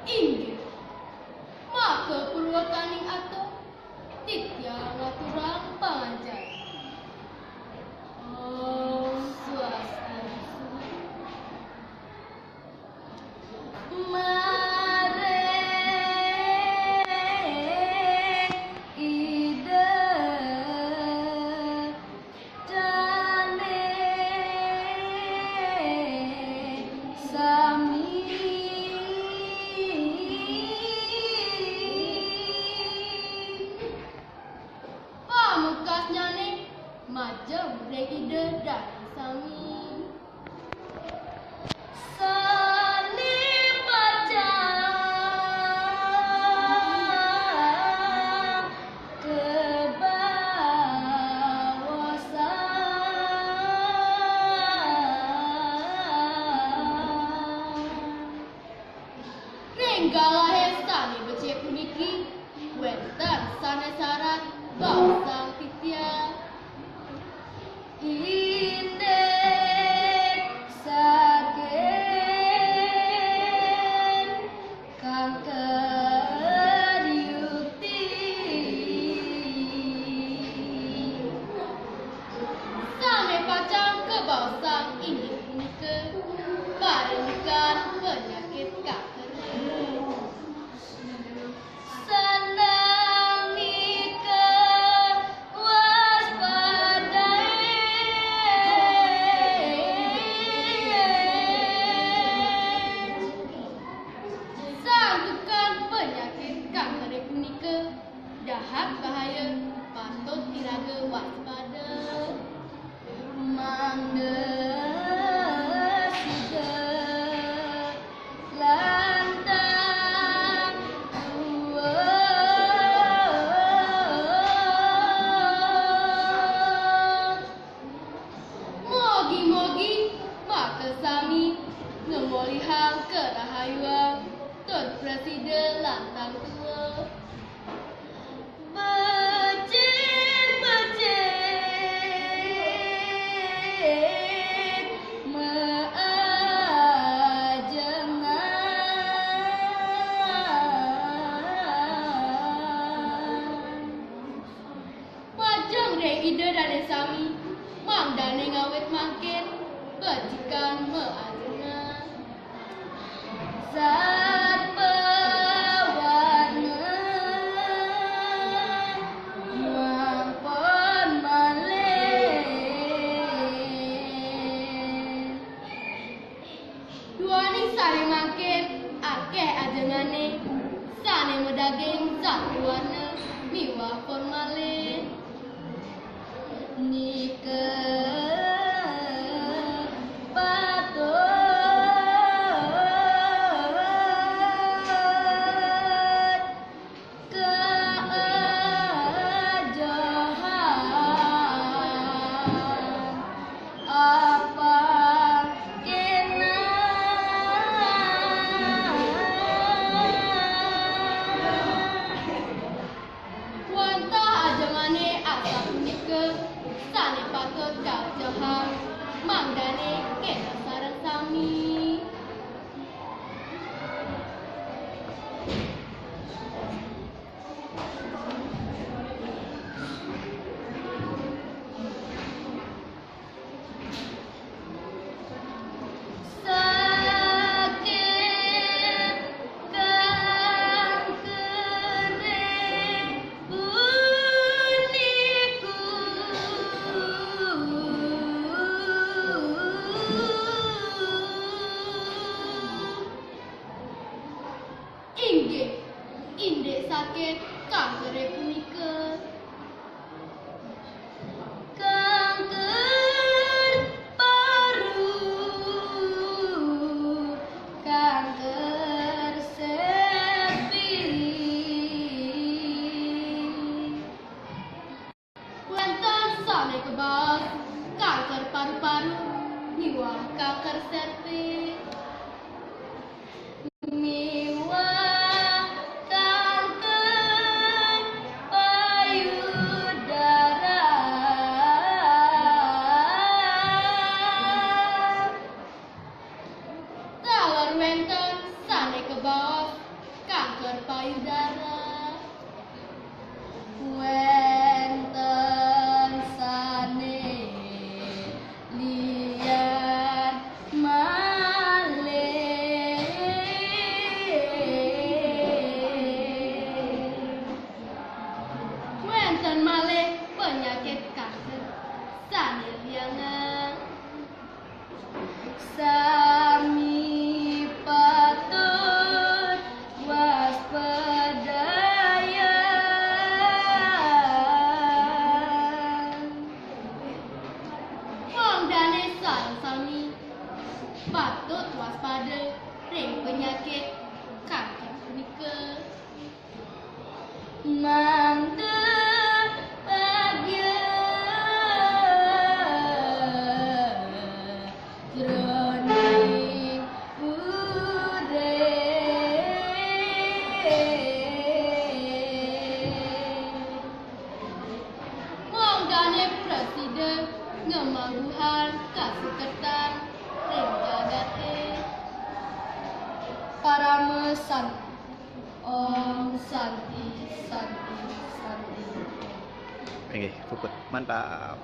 Inggih, maka purwakaning ato titya ngaturang pangajar. Om Swastiastu. Majam rek ide dari sami. Salim macam kebawasan. Nenggala hesani becek puniki, wenten sanesarat bangsa titya. Indek saken kanker yukti sane pacang kebausang ini ke barengan penyakit kanker. Dahat bahaya patut diraga waspada. Mangga sida lantang mogi-mogi maka sami ngemolihang kerahayuan Tun Presiden lantang tua. Ide dan sami mangdane ngawet mangkin bajikan meajena saat pewarna mampun malih duani sari mangkin akeh ajenane sane medaging satu warna miwah pun malih Nika patut keajahan apa kena wantah ajangane asap nika sane patut kajahan mangdane kena sareng sami. Inggih, indek sakit kanker punika. Kanker paru, kanker cervix. Wonten sane kebal kanker paru-paru miwah kanker cervix. Miwah kanker waspada ring penyakit kaki nika. Mantap bahagia jroning urip. Monggane presiden ngemaguhan kasuketan ring jagate. Para mesanti Om Santi Santi Santi. Oke, puput. Mantap.